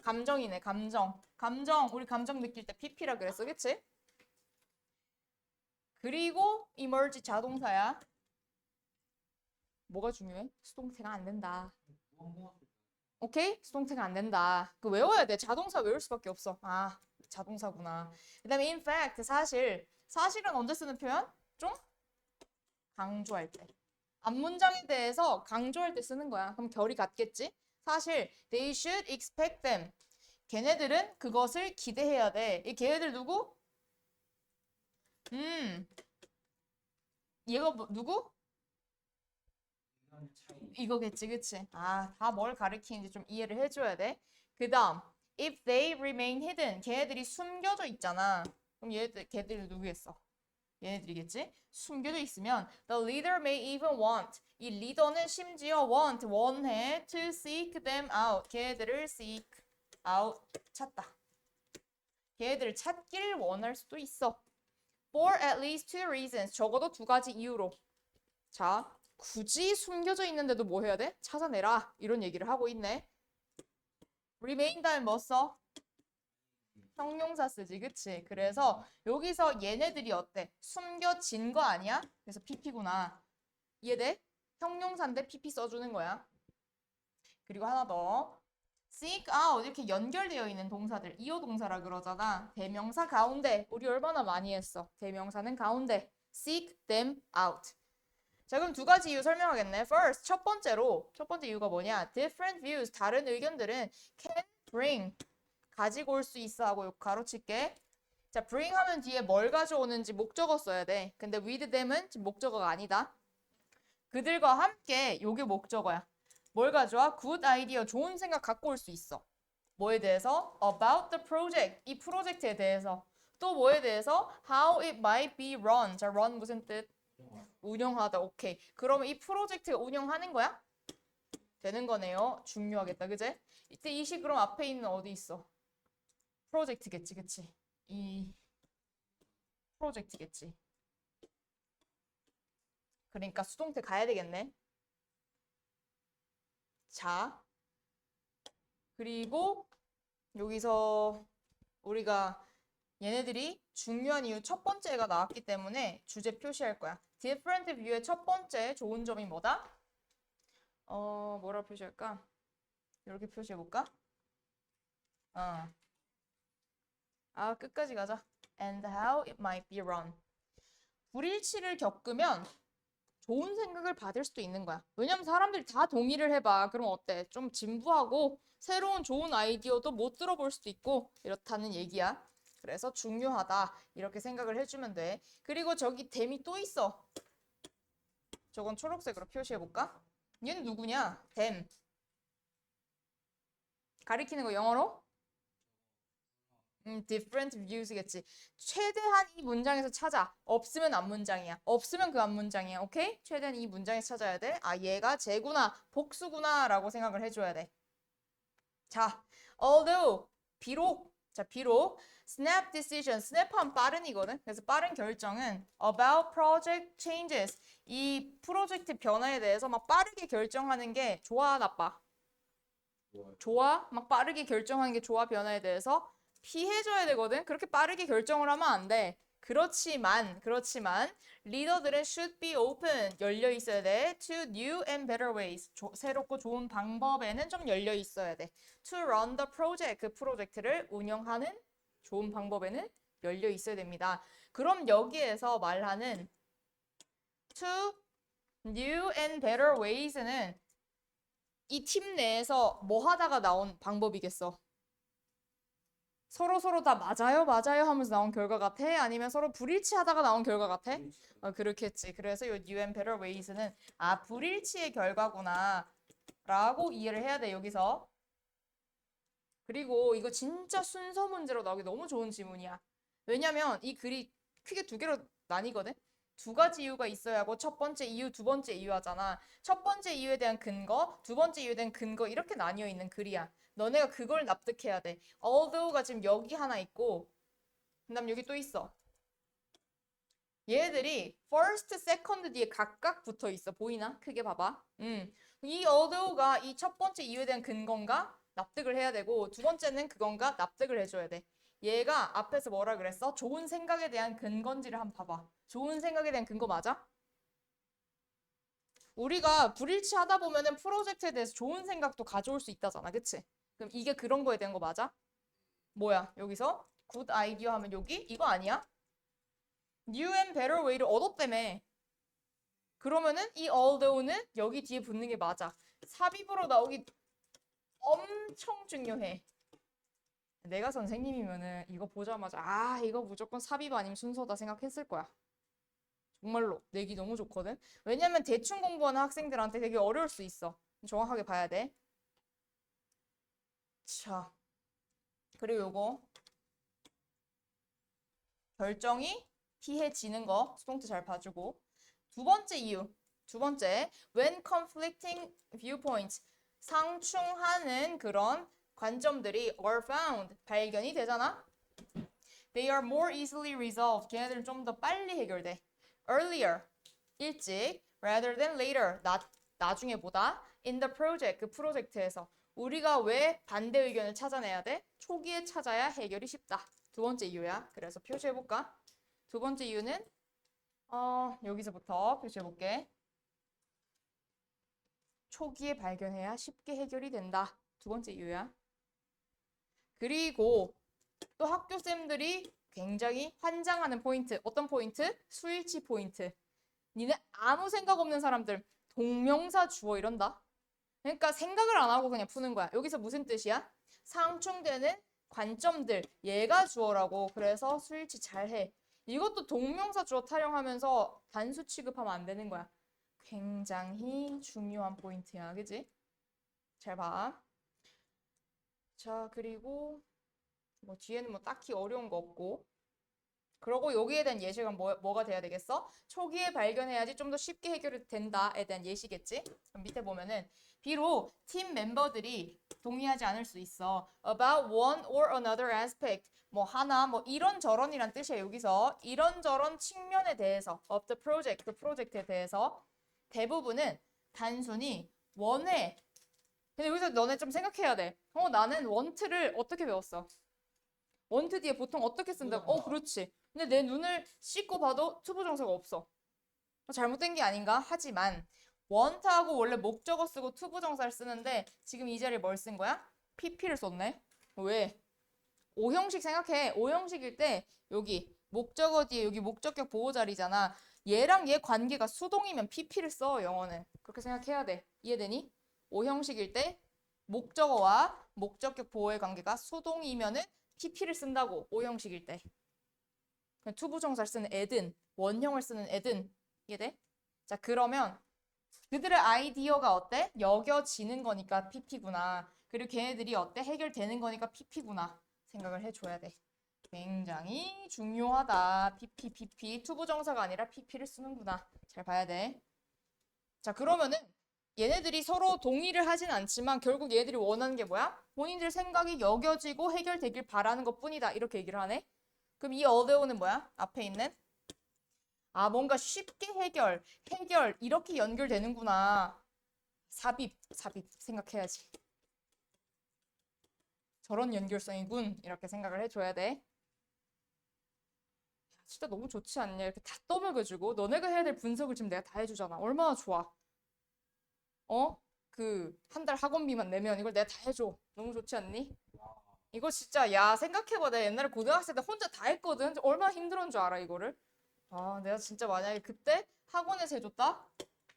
[SPEAKER 1] 감정이네, 감정. 감정, 우리 감정 느낄 때 PP라 그랬어, 그치? 그리고 emerge 자동사야. 뭐가 중요해? 수동태가 안 된다. 오케이? 수동태가 안 된다. 그 외워야 돼. 자동사 외울 수밖에 없어. 아, 자동사구나. 그 다음에 in fact, 사실. 사실은 언제 쓰는 표현? 좀 강조할 때. 앞문장에 대해서 강조할 때 쓰는 거야. 그럼 결이 같겠지? 사실 they should expect them. 걔네들은 그것을 기대해야 돼. 이 걔네들 누구? 얘가 누구?
[SPEAKER 2] 이건 차이.
[SPEAKER 1] 이거겠지, 그치? 아, 다 뭘 가리키는지 좀 이해를 해줘야 돼. 그 다음, if they remain hidden, 걔네들이 숨겨져 있잖아. 그럼 걔들 누구겠어? 얘네들이겠지? 숨겨져 있으면 the leader may even want, 이 리더는 심지어 원해 to seek them out, 걔네들을 seek out, 찾다. 걔네들을 찾기를 원할 수도 있어. For at least two reasons, 적어도 두 가지 이유로. 자, 굳이 숨겨져 있는데도 뭐 해야 돼? 찾아내라. 이런 얘기를 하고 있네. remain 다음에 뭐 써? 형용사 쓰지, 그치? 그래서 여기서 얘네들이 어때? 숨겨진 거 아니야? 그래서 pp구나. 이해돼? 형용사인데 pp 써주는 거야. 그리고 하나 더. seek out 이렇게 연결되어 있는 동사들, 이어 동사라 그러잖아. 대명사 가운데. 우리 얼마나 많이 했어? 대명사는 가운데. seek them out. 자, 그럼 두 가지 이유 설명하겠네. First, 첫 번째 이유가 뭐냐? Different views, 다른 의견들은 can bring, 가지고 올 수 있어 하고 요 가로칠게. 자, bring 하면 뒤에 뭘 가져오는지 목적어 써야 돼. 근데 with them은 지금 목적어가 아니다. 그들과 함께 요게 목적어야. 뭘 가져와? good idea, 좋은 생각 갖고 올 수 있어. 뭐에 대해서? About the project, 이 프로젝트에 대해서. 또 뭐에 대해서? How it might be run. 자, run 무슨 뜻? 운영하다. 오케이. 그러면 이 프로젝트가 운영하는 거야? 되는 거네요. 중요하겠다. 그제? 이때 이 시 그럼 앞에 있는 어디 있어? 프로젝트겠지. 그치? 이 프로젝트겠지. 그러니까 수동태 가야 되겠네. 자. 그리고 여기서 우리가 얘네들이 중요한 이유 첫 번째가 나왔기 때문에 주제 표시할 거야. different view의 첫 번째 좋은 점이 뭐다? 뭐라 표시할까? 이렇게 표시해볼까? 끝까지 가자. And how it might be run. 불일치를 겪으면 좋은 생각을 받을 수도 있는 거야. 왜냐면 사람들이 다 동의를 해봐. 그럼 어때? 좀 진부하고 새로운 좋은 아이디어도 못 들어볼 수도 있고 이렇다는 얘기야. 그래서 중요하다. 이렇게 생각을 해주면 돼. 그리고 저기 댐이 또 있어. 저건 초록색으로 표시해볼까? 얘는 누구냐? 댐. 가리키는 거 영어로? different views겠지. 최대한 이 문장에서 찾아. 없으면 앞문장이야. 없으면 그 앞문장이야. 오케이? 최대한 이 문장에서 찾아야 돼. 아, 얘가 쟤구나. 복수구나. 라고 생각을 해줘야 돼. 자, although, 비록. 자, 비록. snap decision. snap하면 빠른이거든. 그래서 빠른 결정은 about project changes. 이 프로젝트 변화에 대해서 막 빠르게 결정하는 게 좋아, 나빠? 좋아? 막 빠르게 결정하는 게 좋아, 변화에 대해서? 피해줘야 되거든. 그렇게 빠르게 결정을 하면 안 돼. 그렇지만 리더들은 should be open, 열려 있어야 돼. to new and better ways, 새롭고 좋은 방법에는 좀 열려 있어야 돼. to run the project, 그 프로젝트를 운영하는 좋은 방법에는 열려 있어야 됩니다. 그럼 여기에서 말하는 to new and better ways는 이 팀 내에서 뭐 하다가 나온 방법이겠어? 서로 다 맞아요 하면서 나온 결과 같아? 아니면 서로 불일치하다가 나온 결과 같아? 그렇겠지. 그래서 이 new and better ways는 불일치의 결과구나 라고 이해를 해야 돼, 여기서. 그리고 이거 진짜 순서 문제로 나오기 너무 좋은 지문이야. 왜냐면 이 글이 크게 두 개로 나뉘거든. 두 가지 이유가 있어야 하고 첫 번째 이유, 두 번째 이유 하잖아. 첫 번째 이유에 대한 근거, 두 번째 이유에 대한 근거 이렇게 나뉘어 있는 글이야. 너네가 그걸 납득해야 돼. although가 지금 여기 하나 있고 그 다음 여기 또 있어. 얘들이 first, second 뒤에 각각 붙어 있어. 보이나? 크게 봐봐. 이 although가 이 첫 번째 이유에 대한 근거인가? 납득을 해야 되고 두 번째는 그건가? 납득을 해줘야 돼. 얘가 앞에서 뭐라 그랬어? 좋은 생각에 대한 근거인지를 한번 봐봐. 좋은 생각에 대한 근거 맞아? 우리가 불일치하다 보면은 프로젝트에 대해서 좋은 생각도 가져올 수 있다잖아. 그치? 그럼 이게 그런 거에 대한 거 맞아? 뭐야? 여기서 good idea 하면 여기? 이거 아니야? new and better way를 얻었다며. 그러면은 이 although는 여기 뒤에 붙는 게 맞아. 삽입으로 나오기 엄청 중요해. 내가 선생님이면은 이거 보자마자 이거 무조건 삽입 아니면 순서다 생각했을 거야. 정말로 내기 너무 좋거든. 왜냐면 대충 공부하는 학생들한테 되게 어려울 수 있어. 정확하게 봐야 돼. 자, 그리고 요거 결정이 피해지는 거 수동태 잘 봐주고. 두 번째 이유. 두 번째, when conflicting viewpoints, 상충하는 그런 관점들이 are found, 발견이 되잖아. They are more easily resolved. 걔네들은 좀 더 빨리 해결돼. Earlier, 일찍, rather than later, 나중에 보다. In the project, 그 프로젝트에서. 우리가 왜 반대 의견을 찾아내야 돼? 초기에 찾아야 해결이 쉽다. 두 번째 이유야. 그래서 표시해볼까? 두 번째 이유는 여기서부터 표시해볼게. 초기에 발견해야 쉽게 해결이 된다. 두 번째 이유야. 그리고 또 학교쌤들이 굉장히 환장하는 포인트. 어떤 포인트? 수일치 포인트. 니네 아무 생각 없는 사람들 동명사 주어 이런다. 그러니까 생각을 안 하고 그냥 푸는 거야. 여기서 무슨 뜻이야? 상충되는 관점들. 얘가 주어라고. 그래서 수일치 잘해. 이것도 동명사 주어 타령하면서 단수 취급하면 안 되는 거야. 굉장히 중요한 포인트야. 그지? 잘 봐. 자, 그리고 뭐 뒤에는 뭐 딱히 어려운 거 없고. 그러고 여기에 대한 예시가 뭐가 돼야 되겠어? 초기에 발견해야지 좀 더 쉽게 해결이 된다에 대한 예시겠지? 그럼 밑에 보면은 비록 팀 멤버들이 동의하지 않을 수 있어. About one or another aspect. 뭐 하나 뭐 이런저런이란 뜻이야. 여기서 이런저런 측면에 대해서 of the project, 그 프로젝트에 대해서 대부분은 단순히 원해. 근데 여기서 너네 좀 생각해야 돼. 나는 want를 어떻게 배웠어? want 뒤에 보통 어떻게 쓴다고? 그렇지. 근데 내 눈을 씻고 봐도 투부정사가 없어. 잘못된 게 아닌가? 하지만 want하고 원래 목적어 쓰고 투부정사를 쓰는데 지금 이 자리에 뭘 쓴 거야? pp를 썼네. 왜? 오형식 생각해. 오형식일 때 여기 목적어 뒤에 여기 목적격 보호 자리잖아. 얘랑 얘 관계가 수동이면 pp를 써. 영어는. 그렇게 생각해야 돼. 이해되니? 오형식일 때 목적어와 목적격 보호의 관계가 수동이면은 pp를 쓴다고. 오형식일 때. 그냥 투부정사를 쓰는 애든 원형을 쓰는 애든 이해돼? 자, 그러면 그들의 아이디어가 어때? 여겨지는 거니까 pp구나. 그리고 걔네들이 어때? 해결되는 거니까 pp구나. 생각을 해줘야 돼. 굉장히 중요하다. pp. 투부정사가 아니라 pp를 쓰는구나. 잘 봐야 돼. 자, 그러면은 얘네들이 서로 동의를 하진 않지만 결국 얘네들이 원하는 게 뭐야? 본인들 생각이 여겨지고 해결되길 바라는 것 뿐이다. 이렇게 얘기를 하네. 그럼 이 although는 뭐야? 앞에 있는 뭔가 쉽게 해결 이렇게 연결되는구나. 삽입 생각해야지. 저런 연결성이군. 이렇게 생각을 해줘야 돼. 진짜 너무 좋지 않냐? 이렇게 다 떠먹여주고 너네가 해야 될 분석을 지금 내가 다 해주잖아. 얼마나 좋아. 그 한 달 학원비만 내면 이걸 내가 다 해줘. 너무 좋지 않니? 이거 진짜 야 생각해봐. 내가 옛날에 고등학생 때 혼자 다 했거든. 얼마나 힘들었는 줄 알아 이거를? 내가 진짜 만약에 그때 학원에서 해줬다?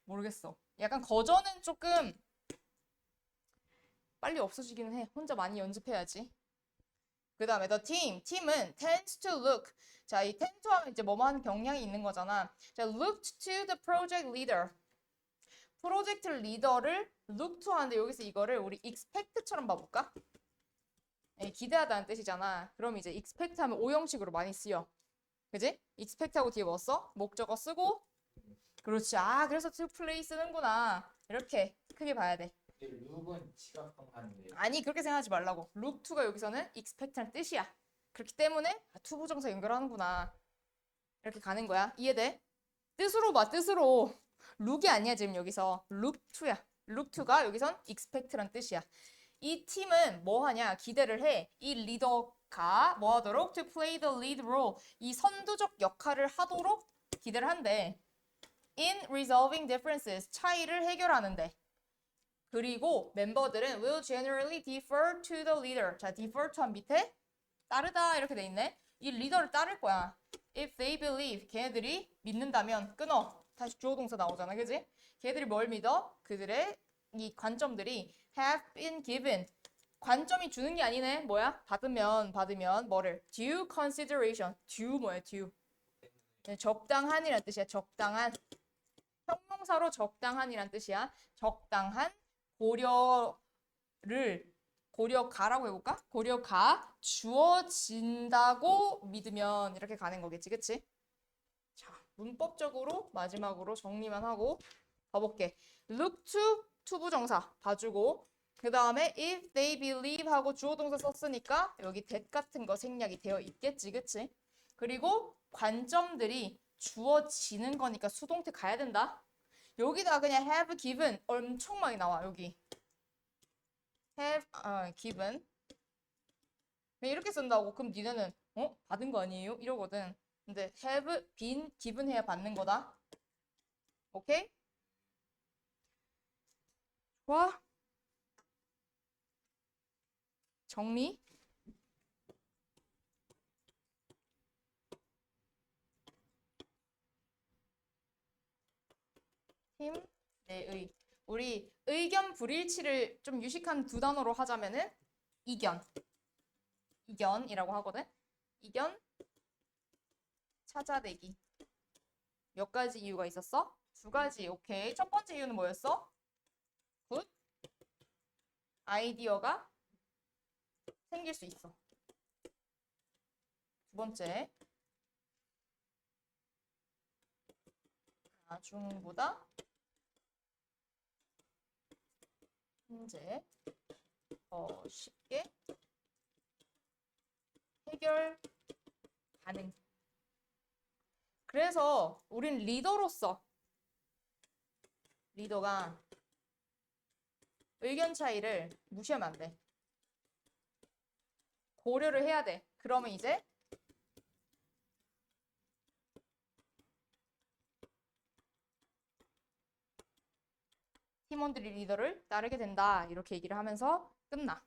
[SPEAKER 1] 모르겠어. 약간 거저는 조금 빨리 없어지기는 해. 혼자 많이 연습해야지. 그 다음에 the team. 팀은 tends to look. 자, 이 tend to 하면 이제 뭐뭐 하는 경향이 있는 거잖아. 자, looked to the project leader. 프로젝트 리더를 look to 하는데 여기서 이거를 우리 expect처럼 봐볼까? 기대하다는 뜻이잖아. 그럼 이제 expect 하면 오형식으로 많이 쓰여. 그지? expect 하고 뒤에 뭐 써? 목적어 쓰고. 그렇지. 그래서 to play 쓰는구나. 이렇게 크게 봐야 돼.
[SPEAKER 2] 룩은 지각성하는데.
[SPEAKER 1] 아니, 그렇게 생각하지 말라고. look to가 여기서는 expect란 뜻이야. 그렇기 때문에 투부정사 연결하는구나. 이렇게 가는 거야. 이해돼? 뜻으로 봐, 뜻으로. look이 아니야, 지금 여기서. look to야. look to가 여기선 expect란 뜻이야. 이 팀은 뭐 하냐? 기대를 해. 이 리더가 뭐 하도록? to play the lead role. 이 선두적 역할을 하도록 기대를 한대. in resolving differences. 차이를 해결하는데. 그리고 멤버들은 will generally defer to the leader. 자, defer to 한 밑에 따르다 이렇게 돼 있네. 이 리더를 따를 거야. If they believe. 걔네들이 믿는다면 끊어. 다시 주어 동사 나오잖아. 그지? 걔네들이 뭘 믿어? 그들의 이 관점들이 have been given. 관점이 주는 게 아니네. 뭐야? 받으면 뭐를? due consideration. due 뭐야? due. 적당한이란 뜻이야. 적당한. 형용사로 적당한이란 뜻이야. 적당한 고려가라고 해볼까? 고려가 주어진다고 믿으면 이렇게 가는 거겠지, 그치? 자, 문법적으로 마지막으로 정리만 하고 가볼게. look to 투부정사 봐주고 그 다음에 if they believe 하고 주어동사 썼으니까 여기 that 같은 거 생략이 되어 있겠지, 그치? 그리고 관점들이 주어지는 거니까 수동태 가야 된다. 여기다가 그냥 have given 엄청 많이 나와 여기. have given 그냥 이렇게 쓴다고 그럼 니네는 받은 거 아니에요? 이러거든. 근데 have been given 해야 받는 거다. 오케이? 좋아. 정리. 힘, 내의. 우리 의견 불일치를 좀 유식한 두 단어로 하자면은 이견. 이견이라고 하거든. 이견 찾아내기. 몇 가지 이유가 있었어? 두 가지. 오케이. 첫 번째 이유는 뭐였어? 굿. 아이디어가 생길 수 있어. 두 번째. 나중보다 현재 더 쉽게 해결 가능. 그래서 우린 리더로서 리더가 의견 차이를 무시하면 안 돼. 고려를 해야 돼. 그러면 이제 팀원들이 리더를 따르게 된다. 이렇게 얘기를 하면서 끝나.